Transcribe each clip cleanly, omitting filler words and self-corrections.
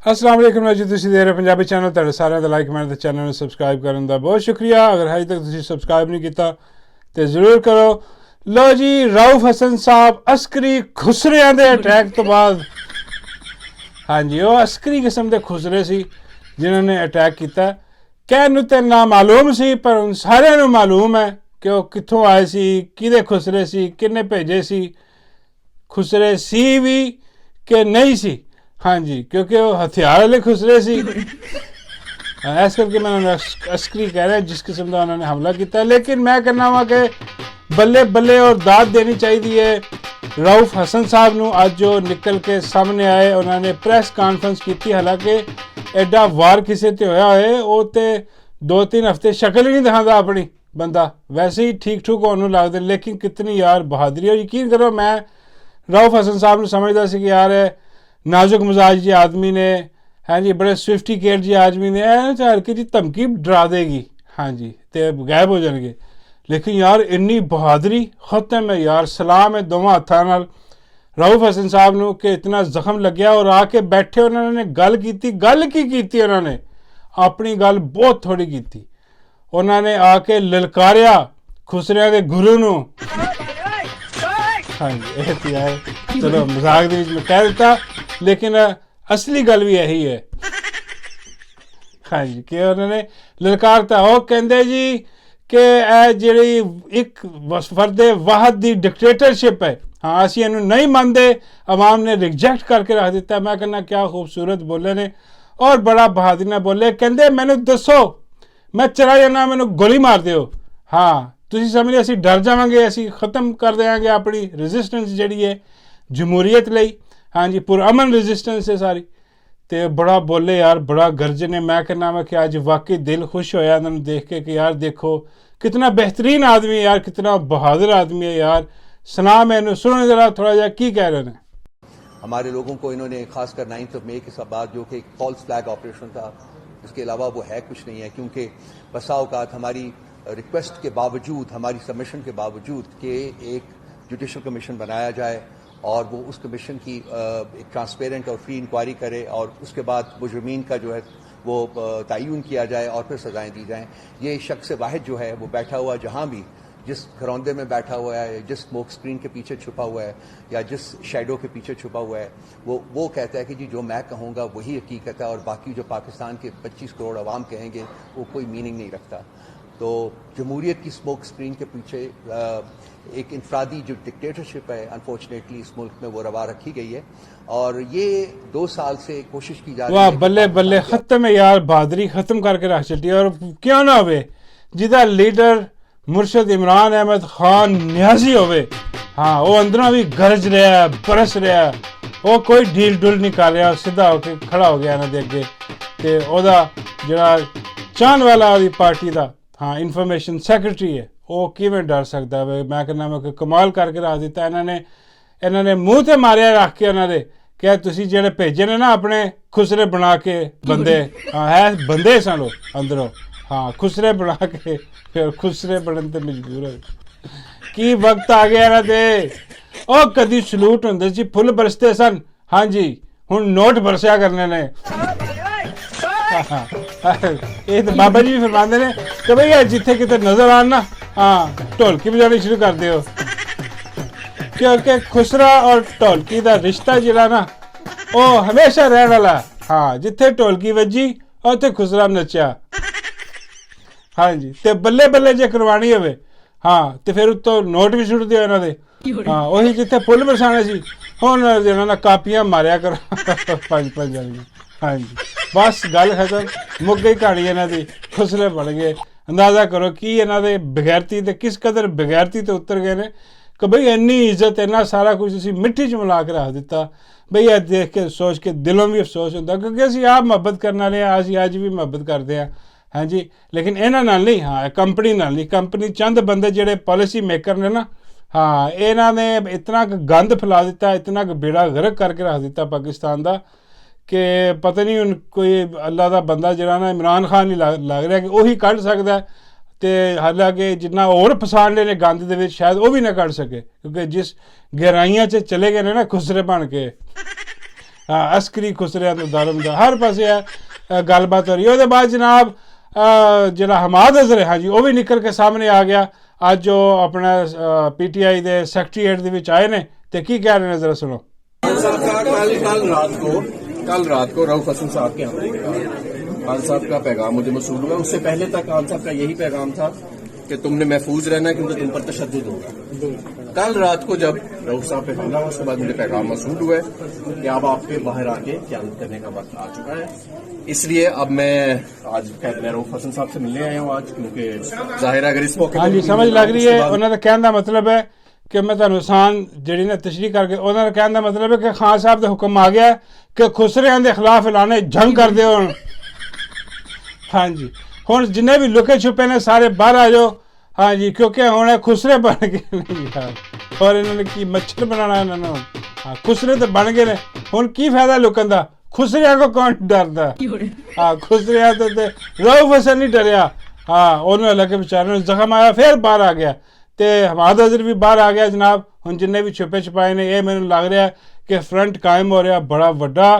अस्सलाम वालेकुम जी, तुसीं देख रहे पंजाबी चैनल। तुहाडे सारिਆਂ ਦਾ ਲਾਈਕ ਕਮੈਂਟ ਤੇ ਚੈਨਲ ਨੂੰ ਸਬਸਕ੍ਰਾਈਬ ਕਰਨ ਦਾ ਬਹੁਤ ਸ਼ੁਕਰੀਆ। ਅਗਰ ਹਜੇ ਤੱਕ ਤੁਸੀਂ ਸਬਸਕ੍ਰਾਈਬ ਨਹੀਂ ਕੀਤਾ ਤੇ ਜ਼ਰੂਰ ਕਰੋ। ਲੋ ਜੀ, ਰਾਊਫ ਹਸਨ ਸਾਹਿਬ ਅਸਕਰੀ ਖੁਸਰਿਆਂ ਦੇ ਅਟੈਕ ਤੋਂ ਬਾਅਦ, ਹਾਂਜੀ, ਉਹ ਅਸਕਰੀ ਕਿਸਮ ਦੇ ਖੁਸਰੇ ਸੀ ਜਿਨ੍ਹਾਂ ਨੇ ਅਟੈਕ ਕੀਤਾ। ਕਹਿਣ ਨੂੰ ਤੇ ਨਾ ਮਾਲੂਮ ਸੀ, ਪਰ ਹੁਣ ਸਾਰਿਆਂ ਨੂੰ ਮਾਲੂਮ ਹੈ ਕਿ ਉਹ ਕਿੱਥੋਂ ਆਏ ਸੀ, ਕਿਹਦੇ ਖੁਸਰੇ ਸੀ, ਕਿੰਨੇ ਭੇਜੇ ਸੀ, ਖੁਸਰੇ ਸੀ ਵੀ ਕਿ ਨਹੀਂ ਸੀ। ਹਾਂਜੀ, क्योंकि वो हथियार वाले खुसरे सी। इस करके मैं अस्करी कह रहा जिस किस्म का उन्होंने हमला किया। लेकिन मैं कहना वा कि बल्ले बल्ले और दाद देनी चाहिए राउफ हसन साहब नूं। अज जो निकल के सामने आए, उन्होंने प्रेस कॉन्फ्रेंस की। हालांकि एडा वार किसी ते होया होए, वो तो 2-3 हफ्ते शक्ल ही नहीं दिखाता अपनी बंदा, वैसे ही ठीक ठूक होने लगते। लेकिन कितनी यार बहादरी हो। यकीन करो, मैं राउफ हसन साहब नूं समझदा सी कि यार नाजुक मिजाज जी आदमी ने, हाँ जी, बड़े स्विफ्टिकेट जी आदमी ने, हल्की जी धमकी डरा देगी, हाँ जी, तो गायब हो जाएंगे। लेकिन यार इन्नी बहादरी खत्म है यार। सलाम है दोवां हत्थां नाल राउफ हसन साहब नूं कि इतना जख्म लग्या और आके बैठे उन्होंने गल की। गल की उन्होंने अपनी गल बहुत थोड़ी की। उन्होंने आके ललकारिया खुसरिया के गुरु नूं। हाँ जी, है चलो मजाक में कह दिता, लेकिन असली गल भी यही है। हाँ जी, कि उन्होंने ललकारता। वो कहते जी कि जी एक फर्द वाहद दी डिक्टेटरशिप है। हाँ, असी इनू नहीं मानते, अवाम ने रिजेक्ट करके रख दिता। मैं कहना क्या खूबसूरत बोले ने और बड़ा बहादुरी ने बोले। कहते मैनू दसो, मैं चला जाना, मैनू गोली मार दिओ। हाँ, तुसीं समझ असी डर जावांगे, असी खत्म कर देंगे अपनी रजिस्टेंस जिहड़ी है जमहूरीयत लई। हाँ जी, पुरअमन रजिस्टेंस है सारी। तो बड़ा बोले यार, बड़ा गर्जे ने। मैं कहना मैं कि अज वाकई दिल खुश होया इन्होंने देख के कि यार देखो कितना बेहतरीन आदमी है यार, कितना बहादुर आदमी है यार। सलाम है इन्होंने, सुनो जरा थोड़ा जा की कह रहे हैं। हमारे लोगों को इन्होंने खासकर 9 मई के बाद, जो कि एक फॉल्स फ्लैग ऑपरेशन था, उसके अलावा वो है कुछ नहीं है। क्योंकि बसा औकात हमारी रिक्वेस्ट के बावजूद, हमारी सबमिशन के बावजूद कि एक जुडिशल कमीशन बनाया जाए और वो उस कमीशन की एक ट्रांसपेरेंट और फ्री इंक्वायरी करे और उसके बाद मुजरिमीन का जो है वो तयन किया जाए और फिर सजाएं दी जाएं। ये शख्स वाहिद जो है वो बैठा हुआ जहाँ भी, जिस घरौंदे में बैठा हुआ है, जिस स्मोक स्क्रीन के पीछे छुपा हुआ है या जिस शैडो के पीछे छुपा हुआ है, वो कहता है कि जी जो मैं कहूँगा वही हकीकत है और बाकी जो पाकिस्तान के 25 करोड़ अवाम कहेंगे वो कोई मीनिंग नहीं रखता। तो जमहूरियत की स्मोक स्क्रीन के पीछे एक इनफरादी जो डिक्टेटरशिप है, अनफॉर्चुनेटली इस मुल्क में वो रवा रखी गई है और ये 2 साल से कोशिश की जा रही है। वाह, बल्ले बल्ले, खत्म है यार, बहादुरी खत्म करके रख चली। और क्यों ना होवे जिदा लीडर मुर्शद इमरान अहमद खान न्याजी होवे, हाँ, वो अंदरों भी गरज रहा है, बरस रहा है, वो कोई ढील डुल नहीं कर रहा, सीधा होके खड़ा हो गया इन्होंने अगे। ते ओदा जिहड़ा चाहन वाला ओदी पार्टी दा, हाँ, इन्फॉर्मेशन सैक्रटरी है, वो किवें डर सकता है। मैं कहना मैं कमाल करके रख दिता इन्होंने मूँह ते मारिया रख के उन्होंने क्या तुसीं जेहड़े भेजे ने ना अपने खुसरे बना के बंदे, हाँ, है बंदे सन अंदरों, हाँ, खुसरे बना के फिर खुसरे बनन ते मजबूर हो। की वक्त आ गया इन्हां दे। ओ कदी सलूट हुंदे सी, फुल बरसते सन, हाँ जी, हुण नोट बरसिया करने ने। ये तो बाबा जी भी फरमाते ने कि भई जिथे किते नजर आन ना, हाँ, ढोलकी बजानी शुरू कर दिओ। क्योंकि खुसरा और ढोलकी का रिश्ता जिहड़ा ना वो हमेशा रहने वाला। हाँ, जिथे ढोलकी वजी उत्थे खुसरा नच्चा। हाँ जी, ते बल्ले बल्ले जे करवानी होवे, हाँ, तो फिर उत्तों नोट भी सुट दिओ इन्हां दे। हाँ, वही जिथे फुल बरसाने सी हुण इन्हां कापियां मारिया करो 5-5 वाली। हाँ जी, बस गल खत्म, मुक गई कहानी इन्हां दी, खुसरे बन गए। अंदाजा करो कि इन्हां दे बगैरती ते किस कदर बगैरती ते उतर गए ने कि बई इन्नी इज्जत, इन्ना सारा कुछ असीं मिट्टी च मिला के रख दिता। बई यह देख के सोच के दिलों भी अफसोस होंदा, क्योंकि असीं आप मुहब्बत करने वाले हां, असीं अज भी मुहब्बत करते हैं, हाँ जी, लेकिन इन्हां नाल नहीं, हाँ, कंपनी नाल नहीं। कंपनी चंद बंदे जिहड़े पॉलिसी मेकर ने ना, हाँ, इन्हां ने इतना गंद फैला दिता, इतना बेड़ा गर्क करके रख दिता पाकिस्तान का कि पता नहीं हुण कोई अल्लाह का बंदा जिहड़ा ना इमरान खान ही लग रहा कि वही कढ़ सकता है। तो हालांकि जिन्ना होर फसान ले गंद दे विच शायद वो भी ना कढ़ सके, क्योंकि जिस गहराइयां च चले गए ना खुसरे बन के, हाँ अस्करी खुसरिया तो दारुमदार हर पासे है गलबात हो रही है। उसके बाद जनाब जरा हमाद अजहर है हाँ जी वो भी निकल के सामने आ गया आज जो अपना PTI के सैकटरीएट के आए ने तो की कह रहे हैं जरा सुनो। कल रात को रऊफ हसन साहब के हमले के बाद खान साहब का पैगाम मुझे मसूल हुआ। उससे पहले तक खान साहब का यही पैगाम था कि तुमने महफूज रहना है क्योंकि तुम पर तशद्दुद होगा। कल रात को जब रऊफ साहब पे हमला हुआ उसके बाद मुझे पैगाम मसूल हुआ है कि अब आप पे बाहर आके क़यादत करने का वक्त आ चुका है। इसलिए अब मैं आज मैं रऊफ हसन साहब से मिलने आया हूँ आज क्योंकि जाहिर है अगर इस मौके हाँ जी समझ लग रही है उन्होंने कहने का मतलब है कि मैं तुहानू आसान जी ने तशरीह करके उन्होंने कहने का मतलब है कि खान साहब का हुक्म आ गया कि खुसरिया के खिलाफ ऐलाने जंग कर दो। हाँ जी हुण जिन्हें भी लुके छुपे ने सारे बाहर आ जाओ। हाँ जी क्योंकि हुण खुसरे बन गए नहीं यार और इन्होंने की मच्छर बनाना इन्होंने हाँ खुसरे तो बन गए ने हुण की फायदा लुकन का खुसरिया को कौन डरदा। हाँ खुसरिया तो रऊफ हसन नहीं डरिया। हाँ उन्होंने लगे बेचारे जख्म आया फिर बाहर आ गया तो हमाद अजहर भी बाहर आ गया जनाब। हुण जिन्हें भी छुपे छुपाए ने ये मैंने लग रहा है कि फ्रंट कायम हो रहा बड़ा वड्डा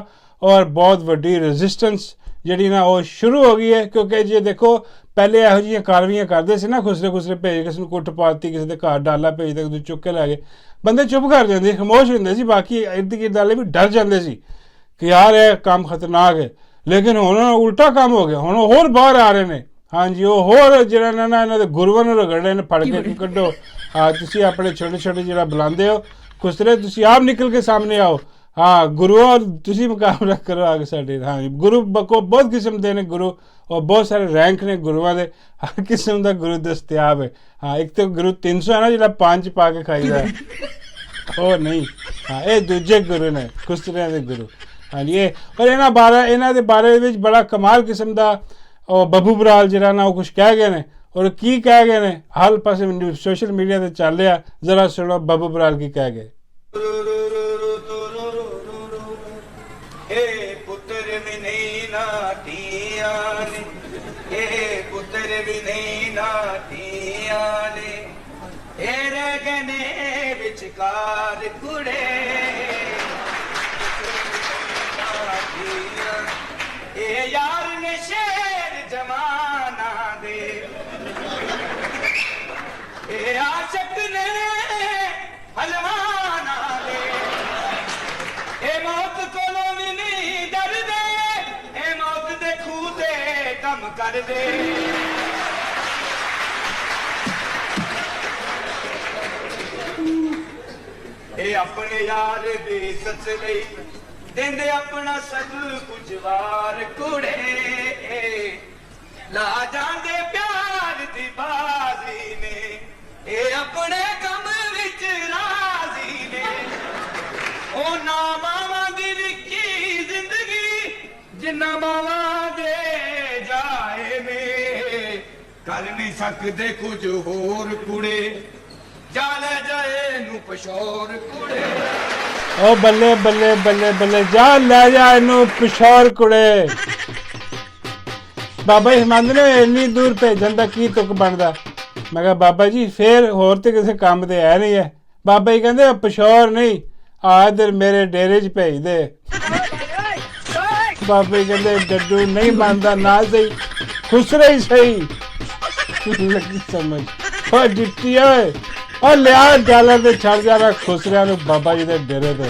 और बहुत वड्डी रेजिस्टेंस जी ना वो शुरू हो गई है क्योंकि जी देखो पहले यहो जी कार्रवाइयां करते थे ना खुसरे खुसरे भेज किसी कुट पाती किसी के घर डाला भेजते किसी चुक के लै गए बंदे चुप कर जाते खामोश होंगे सी बाकी इर्द गिर्द वाले भी डर जाते सी कि यार यह काम खतरनाक है। लेकिन हुण उल्टा काम हो गया हुण होर बाहर आ रहे हैं। हाँ जी वो होर जिहड़ा ना इन्हां दे गुरुआं नूं रगड़े ने फड़ के कड्डो। हाँ तुसीं अपने छोटे छोटे जिहड़ा बुलांदे हो खुसरे तुसीं आप निकल के सामने आओ। हाँ गुरु और तुसीं मुकाबला करो आगे साडे। हाँ गुरु को बहुत किस्म दे ने गुरु और बहुत सारे रैंक ने गुरुआं दे हर किस्म का गुरु दस्तियाब है। हाँ एक तो गुरु 300 है ना जिहड़ा 5 पा के खाईदा है वो नहीं। हाँ ये दूजे गुरु ने खुसरियां दे गुरु। हाँ जी ये और इन्हां दे बारे विच बड़ा कमाल किस्म का और बब्बू बराल जिहड़ा ना वो कुछ कह गए ने और की कह गए ने हर पासे सोशल मीडिया ते चल रहा जरा सुनो बब्बू बराल की कह गए। पुत्र भी नहीं नाटिया ने पुत्र भी नहीं नाटिया ने रह गए विचकार कुड़े यार ने शेर जमाना दे आशक ने हलवाना दे मौत को भी नहीं डर दे मौत दे खूदे कम कर दे। अपने यार दी सच लई देंदे अपना सब कुछ वार कुड़े ला जांदे प्यार दी बाजी ने अपने कम विच राजी ने ओ ना मावा दी विकी जिंदगी जिन्ना मावा दे जाए ने कर नहीं सकदे कुछ होर कुड़े जाले जाए नू पशोर कुड़े ओ बल्ले बल्ले बल्ले बल्ले जा लै जा इनू पिशौर कुड़े। बाबा जी हिमंद ने इन्नी दूर भेजन का की तुक बनता। मैं कहा बाबा जी फिर होर तो किसी काम ते है नहीं है। बाबा जी कहते पिशौर नहीं आ इधर मेरे डेरे च भेज दे। बाबा जी कहते डड्डू नहीं मानता ना सही खुसरे ही सही लगी समझ और डिट्टी होए और लिया डालर ते छड़ जाना खुसरिया बाबा जी के डेरे ते।